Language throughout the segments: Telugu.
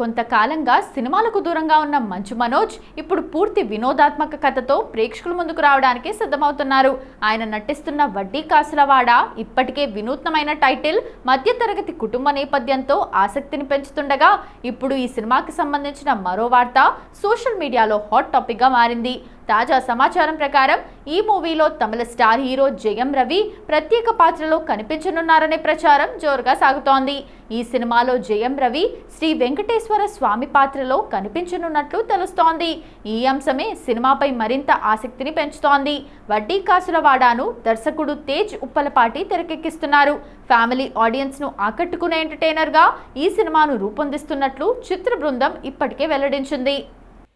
కొంతకాలంగా సినిమాలకు దూరంగా ఉన్న మంచు మనోజ్ ఇప్పుడు పూర్తి వినోదాత్మక కథతో ప్రేక్షకుల ముందుకు రావడానికి సిద్ధమవుతున్నారు. ఆయన నటిస్తున్న వడ్డీ కాసులవాడ ఇప్పటికే వినూత్నమైన టైటిల్, మధ్యతరగతి కుటుంబ నేపథ్యంతో ఆసక్తిని పెంచుతుండగా ఇప్పుడు ఈ సినిమాకి సంబంధించిన మరో వార్త సోషల్ మీడియాలో హాట్ టాపిక్ గా మారింది. తాజా సమాచారం ప్రకారం ఈ మూవీలో తమిళ స్టార్ హీరో జయం రవి ప్రత్యేక పాత్రలో కనిపించనున్నారనే ప్రచారం జోరుగా సాగుతోంది. ఈ సినిమాలో జయం రవి శ్రీ వెంకటేశ్వర స్వామి పాత్రలో కనిపించనున్నట్లు తెలుస్తోంది. ఈ అంశమే సినిమాపై మరింత ఆసక్తిని పెంచుతోంది. వడ్డీ కాసుల వాడాను దర్శకుడు తేజ్ ఉప్పలపాటి తెరకెక్కిస్తున్నారు. ఫ్యామిలీ ఆడియన్స్ ను ఆకట్టుకునే ఎంటర్టైనర్ గా ఈ సినిమాను రూపొందిస్తున్నట్లు చిత్ర బృందం ఇప్పటికే వెల్లడించింది.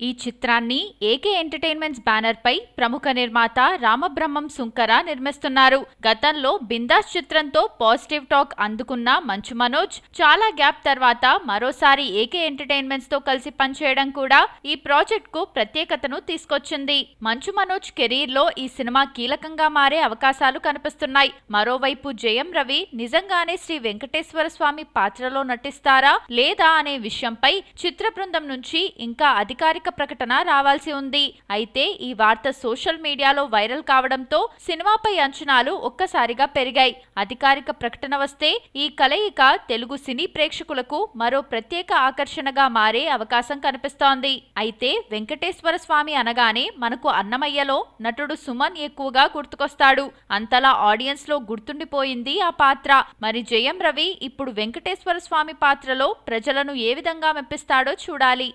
ఈ చిత్రాన్ని ఏకే ఎంటర్టైన్మెంట్స్ బ్యానర్ పై ప్రముఖ నిర్మాత రామబ్రహ్మం సుంకర నిర్మిస్తున్నారు. గతంలో బిందాస్ చిత్రంతో పాజిటివ్ టాక్ అందుకున్న మంచు మనోజ్ చాలా గ్యాప్ తర్వాత మరోసారి ఏకే ఎంటర్టైన్మెంట్స్ తో కలిసి పనిచేయడం కూడా ఈ ప్రాజెక్ట్ కు ప్రత్యేకతను తీసుకొచ్చింది. మంచు మనోజ్ కెరీర్ లో ఈ సినిమా కీలకంగా మారే అవకాశాలు కనిపిస్తున్నాయి. మరోవైపు జయం రవి నిజంగానే శ్రీ వెంకటేశ్వర స్వామి పాత్రలో నటిస్తారా లేదా అనే విషయంపై చిత్ర బృందం నుంచి ఇంకా అధికారిక ప్రకటన రావాల్సి ఉంది. అయితే ఈ వార్త సోషల్ మీడియాలో వైరల్ కావడంతో సినిమాపై అంచనాలు ఒక్కసారిగా పెరిగాయి. అధికారిక ప్రకటన వస్తే ఈ కలయిక తెలుగు సినీ ప్రేక్షకులకు మరో ప్రత్యేక ఆకర్షణగా మారే అవకాశం కనిపిస్తోంది. అయితే వెంకటేశ్వర స్వామి అనగానే మనకు అన్నమయ్యలో నటుడు సుమన్ ఎక్కువగా గుర్తుకొస్తాడు. అంతలా ఆడియన్స్ లో గుర్తుండిపోయింది ఆ పాత్ర. మరి జయం రవి ఇప్పుడు వెంకటేశ్వర స్వామి పాత్రలో ప్రజలను ఏ విధంగా మెప్పిస్తాడో చూడాలి.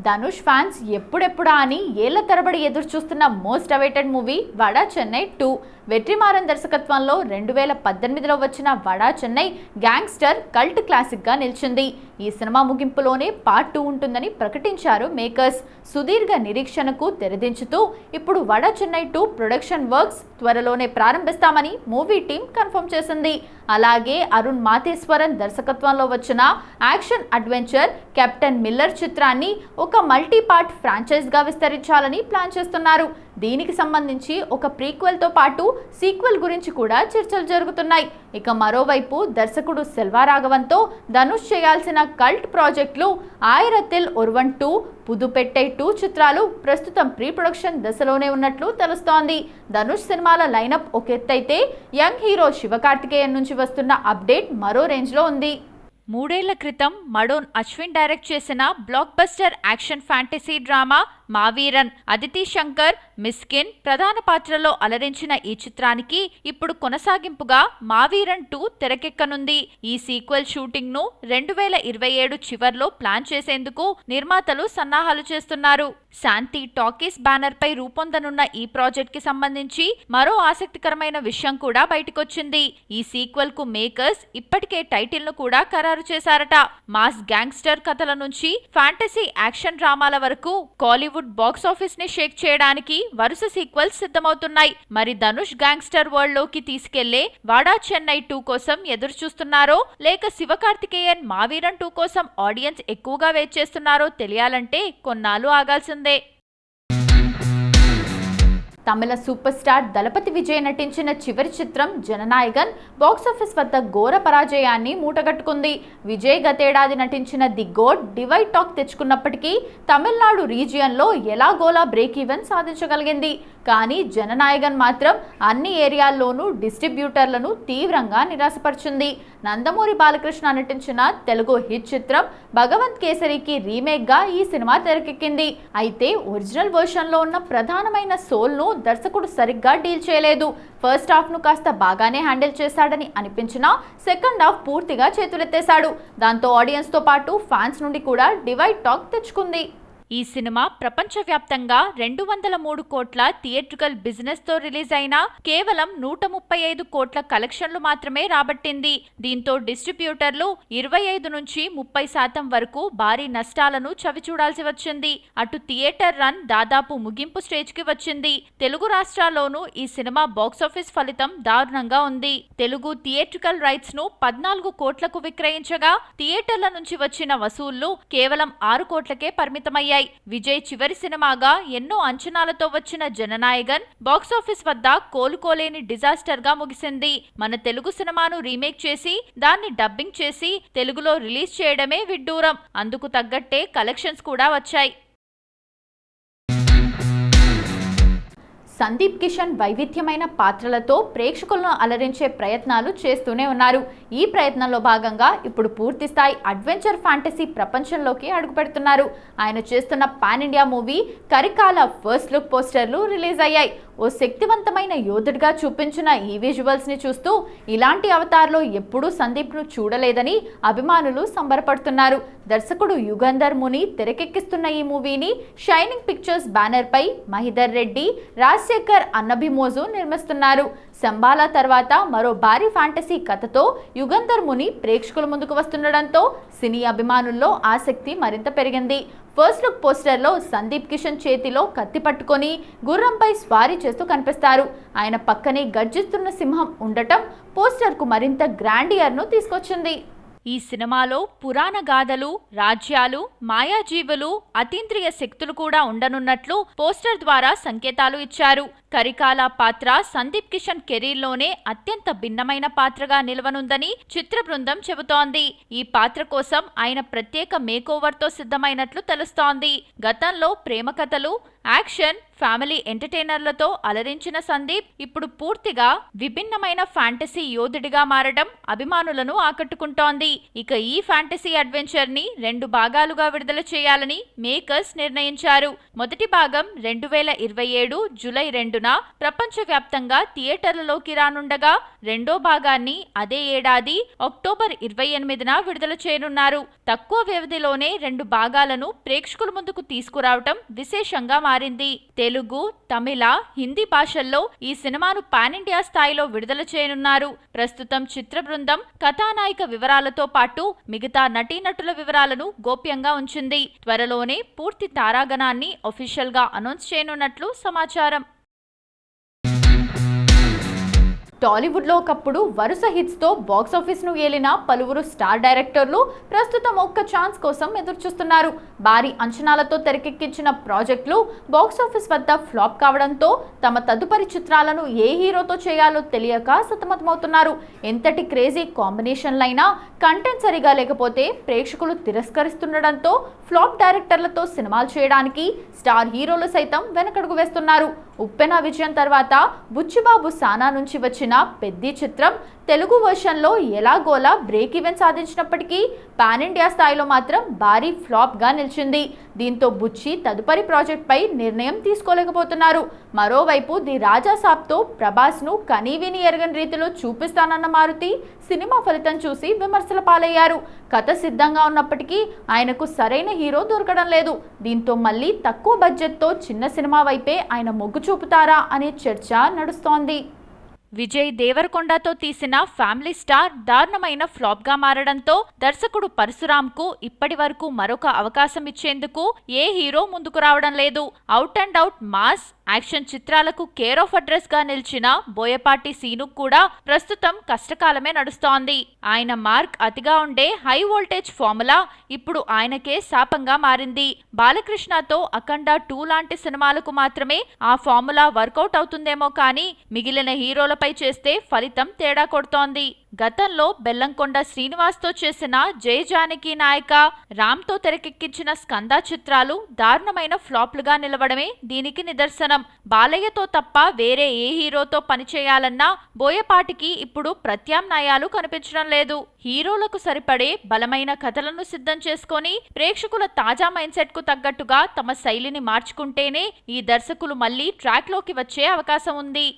ధనుష్ ఫ్యాన్స్ ఎప్పుడెప్పుడా అని ఏళ్ల తరబడి ఎదురు చూస్తున్న most awaited movie Vada Chennai 2 Vetrimaaran దర్శకత్వంలో 2018లో వచ్చిన Vada Chennai gangster cult classic గా నిలిచింది. ఈ సినిమా ముగింపులోనే పార్ట్ 2 ఉంటుందని ప్రకటించారు మేకర్స్. సుదీర్ఘ నిరీక్షణకు తెరదించుతూ ఇప్పుడు వడా చెన్నై 2 ప్రొడక్షన్ వర్క్స్ త్వరలోనే ప్రారంభిస్తామని మూవీ టీం కన్ఫర్మ్ చేసింది. అలాగే అరుణ్ మాతేశ్వరన్ దర్శకత్వంలో వచ్చిన యాక్షన్ అడ్వెంచర్ కెప్టెన్ మిల్లర్ చిత్రాన్ని ఒక మల్టీ పార్ట్ ఫ్రాంచైజ్ గా విస్తరించాలని ప్లాన్ చేస్తున్నారు. దీనికి సంబంధించి ఒక ప్రీక్వెల్ తో పాటు సీక్వెల్ గురించి కూడా చర్చలు జరుగుతున్నాయి. ఇక మరోవైపు దర్శకుడు సెల్వా రాఘవన్తో ధనుష్ చేయాల్సిన కల్ట్ ప్రాజెక్టులు ఆయిరతిల్ ఒరువన్ 2, పుదుపెట్టై 2 చిత్రాలు ప్రస్తుతం ప్రీ ప్రొడక్షన్ దశలోనే ఉన్నట్లు తెలుస్తోంది. ధనుష్ సినిమాల లైనప్ ఒక ఎత్తైతే యంగ్ హీరో శివకార్తికేయన్ నుంచి వస్తున్న అప్డేట్ మరో రేంజ్ లో ఉంది. 3 ఏళ్ల క్రితం మడోన్ అశ్విన్ డైరెక్ట్ చేసిన block buster action fantasy drama Maaveeran Aditi Shankar Mysskin ప్రధాన పాత్రలో అలరించిన ఈ చిత్రానికి ఇప్పుడు కొనసాగింపుగా మావీరన్ 2 తెరకెక్కనుంది. ఈ సీక్వెల్ షూటింగ్ ను 2027 చివర్లో ప్లాన్ చేసేందుకు నిర్మాతలు సన్నాహాలు చేస్తున్నారు. శాంతి టాకీస్ బ్యానర్ పై రూపొందనున్న ఈ ప్రాజెక్ట్ కి సంబంధించి మరో ఆసక్తికరమైన విషయం కూడా బయటకొచ్చింది. ఈ సీక్వెల్ కు మేకర్స్ ఇప్పటికే టైటిల్ ను కూడా ఖరారు చేశారట. మాస్ గ్యాంగ్స్టర్ కథల నుంచి ఫ్యాంటసీ యాక్షన్ డ్రామాల వరకు కాలీవుడ్ బాక్స్ ఆఫీస్ ని షేక్ చేయడానికి వరుస సీక్వెల్స్ సిద్ధమవుతున్నాయి. మరి ధనుష్ గ్యాంగ్స్టర్ వరల్డ్ లోకి తీసుకెళ్లే వాడా చెన్నై 2 కోసం ఎదురు చూస్తున్నారో లేక శివకార్తికేయన్ మావీరన్ 2 కోసం ఆడియన్స్ ఎక్కువగా వెయిట్ చేస్తున్నారో తెలియాలంటే కొన్నాళ్ళు ఆగాల్సిందే. తమిళ సూపర్ స్టార్ దళపతి విజయ్ నటించిన చివరి చిత్రం జననాయగన్ బాక్సాఫీస్ వద్ద ఘోర పరాజయాన్ని మూటగట్టుకుంది. విజయ్ గతేడాది నటించిన ది గోడ్ డివైడ్ టాక్ తెచ్చుకున్నప్పటికీ తమిళనాడు రీజియన్లో ఎలాగోలా బ్రేక్ ఈవెన్ సాధించగలిగింది. కానీ జననాయగన్ మాత్రం అన్ని ఏరియాల్లోనూ డిస్ట్రిబ్యూటర్లను తీవ్రంగా నిరాశపరిచింది. నందమూరి బాలకృష్ణ నటించిన తెలుగు హిట్ చిత్రం భగవంత్ కేసరికి రీమేక్ గా ఈ సినిమా తెరకెక్కింది. అయితే ఒరిజినల్ వర్షన్ లో ఉన్న ప్రధానమైన సోల్ ను దర్శకుడు సరిగ్గా డీల్ చేయలేదు. ఫస్ట్ హాఫ్ ను కాస్త బాగానే హ్యాండిల్ చేశాడని అనిపించినా సెకండ్ హాఫ్ పూర్తిగా చేతులెత్తేశాడు. దాంతో ఆడియన్స్ తో పాటు ఫ్యాన్స్ నుండి కూడా డివైడ్ టాక్ తెచ్చుకుంది. ఈ సినిమా ప్రపంచవ్యాప్తంగా 203 కోట్ల థియేట్రికల్ బిజినెస్ తో రిలీజ్ అయినా కేవలం 135 కోట్ల కలెక్షన్లు మాత్రమే రాబట్టింది. దీంతో డిస్ట్రిబ్యూటర్లు 25 నుంచి 30% వరకు భారీ నష్టాలను చవిచూడాల్సి వచ్చింది. అటు థియేటర్ రన్ దాదాపు ముగింపు స్టేజ్ కి వచ్చింది. తెలుగు రాష్ట్రాల్లోనూ ఈ సినిమా బాక్సాఫీస్ ఫలితం దారుణంగా ఉంది. తెలుగు థియేట్రికల్ రైట్స్ ను 14 కోట్లకు విక్రయించగా థియేటర్ల నుంచి వచ్చిన వసూళ్లు కేవలం 6 కోట్లకే పరిమితమయ్యాయి. అయ్యాయి. విజయ్ చివరి సినిమాగా ఎన్నో అంచనాలతో వచ్చిన జననాయగన్ బాక్సాఫీస్ వద్ద కోలుకోలేని డిజాస్టర్ గా ముగిసింది. మన తెలుగు సినిమాను రీమేక్ చేసి దాన్ని డబ్బింగ్ చేసి తెలుగులో రిలీజ్ చేయడమే విడ్డూరం. అందుకు తగ్గట్టే కలెక్షన్స్ కూడా వచ్చాయి. సందీప్ కిషన్ వైవిధ్యమైన పాత్రలతో ప్రేక్షకులను అలరించే ప్రయత్నాలు చేస్తూనే ఉన్నారు. ఈ ప్రయత్నంలో భాగంగా ఇప్పుడు పూర్తిస్థాయి అడ్వెంచర్ ఫ్యాంటసీ ప్రపంచంలోకి అడుగుపెడుతున్నారు. ఆయన చేస్తున్న pan India movie Karikala first look పోస్టర్లు రిలీజ్ అయ్యాయి. ఓ శక్తివంతమైన యోధుడిగా చూపించిన ఈ విజువల్స్ ని చూస్తూ ఇలాంటి అవతార్లో ఎప్పుడూ సందీప్ ను చూడలేదని అభిమానులు సంబరపడుతున్నారు. దర్శకుడు యుగంధర్ ముని తెరకెక్కిస్తున్న ఈ మూవీని షైనింగ్ పిక్చర్స్ బ్యానర్ పై మహిదర్ రెడ్డి, రాజశేఖర్ అన్నభిమోజు నిర్మిస్తున్నారు. సంబాలా తర్వాత మరో భారీ ఫ్యాంటసీ కథతో యుగంధర్ ముని ప్రేక్షకుల ముందుకు వస్తుండడంతో సినీ అభిమానుల్లో ఆసక్తి మరింత పెరిగింది. ఫస్ట్ లుక్ పోస్టర్లో సందీప్ కిషన్ చేతిలో కత్తి పట్టుకొని గుర్రంపై స్వారీ చేస్తూ కనిపిస్తారు. ఆయన పక్కనే గర్జిస్తున్న సింహం ఉండటం పోస్టర్కు మరింత గ్రాండియర్ను తీసుకొచ్చింది. ఈ సినిమాలో పురాణ గాథలు, రాజ్యాలు, మాయాజీవులు, అతీంద్రియ శక్తులు కూడా ఉండనున్నట్లు పోస్టర్ ద్వారా సంకేతాలు ఇచ్చారు. కరికాల పాత్ర సందీప్ కిషన్ కెరీర్లోనే అత్యంత భిన్నమైన పాత్రగా నిలవనుందని చిత్ర బృందం చెబుతోంది. ఈ పాత్ర కోసం ఆయన ప్రత్యేక మేకోవర్తో సిద్ధమైనట్లు తెలుస్తోంది. గతంలో ప్రేమ కథలు, యాక్షన్, ఫ్యామిలీ ఎంటర్టైనర్లతో అలరించిన సందీప్ ఇప్పుడు పూర్తిగా విభిన్నమైన ఫ్యాంటసీ యోధుడిగా మారడం అభిమానులను ఆకట్టుకుంటోంది. ఇక ఈ ఫ్యాంటసీ అడ్వెంచర్ ని 2 భాగాలుగా విడుదల చేయాలని మేకర్స్ నిర్ణయించారు. మొదటి భాగం 2027 జూలై 2న ప్రపంచవ్యాప్తంగా థియేటర్లలోకి రానుండగా రెండో భాగాన్ని అదే ఏడాది అక్టోబర్ 28న విడుదల చేయనున్నారు. తక్కువ వ్యవధిలోనే 2 భాగాలను ప్రేక్షకుల ముందుకు తీసుకురావటం విశేషంగా మారింది. తెలుగు, తమిళ, హిందీ భాషల్లో ఈ సినిమాను పాన్ ఇండియా స్థాయిలో విడుదల చేయనున్నారు. ప్రస్తుతం చిత్ర బృందం కథానాయిక వివరాలతో పాటు మిగతా నటీనటుల వివరాలను గోప్యంగా ఉంచింది. త్వరలోనే పూర్తి తారాగణాన్ని అఫీషియల్ గా అనౌన్స్ చేయనున్నట్లు సమాచారం. టాలీవుడ్లో ఒకప్పుడు వరుస హిట్స్తో బాక్సాఫీస్ను ఏలిన పలువురు స్టార్ డైరెక్టర్లు ప్రస్తుతం ఒక్క ఛాన్స్ కోసం ఎదురుచూస్తున్నారు. భారీ అంచనాలతో తెరకెక్కించిన ప్రాజెక్టులు బాక్సాఫీస్ వద్ద ఫ్లాప్ కావడంతో తమ తదుపరి చిత్రాలను ఏ హీరోతో చేయాలో తెలియక సతమతమవుతున్నారు. ఎంతటి క్రేజీ కాంబినేషన్లైనా కంటెంట్ సరిగా లేకపోతే ప్రేక్షకులు తిరస్కరిస్తుండడంతో ఫ్లాప్ డైరెక్టర్లతో సినిమాలు చేయడానికి స్టార్ హీరోలు సైతం వెనకడుగు వేస్తున్నారు. ఉప్పెన విజయం తర్వాత బుచ్చిబాబు సానా నుంచి వచ్చిన పెద్ది చిత్రం తెలుగు వర్షన్లో ఎలాగోలా బ్రేక్ ఈవెన్ సాధించినప్పటికీ పాన్ ఇండియా స్థాయిలో మాత్రం భారీ ఫ్లాప్ గా నిలిచింది. దీంతో బుచ్చి తదుపరి ప్రాజెక్ట్ పై నిర్ణయం తీసుకోలేకపోతున్నారు. మరోవైపు ది రాజా సాబ్తో ప్రభాస్ ను కనీవిని ఎరగని రీతిలో చూపిస్తానన్న మారుతి సినిమా ఫలితం చూసి విమర్శల పాలయ్యారు. కథ సిద్ధంగా ఉన్నప్పటికీ ఆయనకు సరైన హీరో దొరకడం లేదు. దీంతో మళ్ళీ తక్కువ బడ్జెట్తో చిన్న సినిమా వైపే ఆయన మొగ్గు చూపుతారా అనే చర్చ నడుస్తోంది. విజయ్ దేవరకొండతో తీసిన ఫ్యామిలీ స్టార్ దారుణమైన ఫ్లాప్ గా మారడంతో దర్శకుడు పరశురామ్ కు ఇప్పటి వరకు మరొక అవకాశం ఇచ్చేందుకు ఏ హీరో ముందుకు రావడం లేదు. Out and out mass action చిత్రాలకు కేర్ ఆఫ్ అడ్రస్ గా నిలిచిన బోయపాటి సీను కూడా ప్రస్తుతం కష్టకాలమే నడుస్తోంది. ఆయన మార్క్ అతిగా ఉండే హై వోల్టేజ్ ఫార్ములా ఇప్పుడు ఆయనకే శాపంగా మారింది. బాలకృష్ణతో అఖండ 2 లాంటి సినిమాలకు మాత్రమే ఆ ఫార్ములా వర్కౌట్ అవుతుందేమో కానీ మిగిలిన హీరోలపై చేస్తే ఫలితం తేడా కొడుతోంది. గతంలో బెల్లంకొండ శ్రీనివాస్తో చేసిన జై జానకి నాయక, రామ్తో తెరకెక్కించిన స్కంద చిత్రాలు దారుణమైన ఫ్లాప్లుగా నిలవడమే దీనికి నిదర్శనం. బాలయ్యతో తప్ప వేరే ఏ హీరోతో పనిచేయాలన్నా బోయపాటికి ఇప్పుడు ప్రత్యామ్నాయాలు కనిపించడం లేదు. హీరోలకు సరిపడే బలమైన కథలను సిద్ధం చేసుకొని ప్రేక్షకుల తాజా మైండ్ సెట్ కు తగ్గట్టుగా తమ శైలిని మార్చుకుంటేనే ఈ దర్శకులు మళ్లీ ట్రాక్ లోకి వచ్చే అవకాశం ఉంది.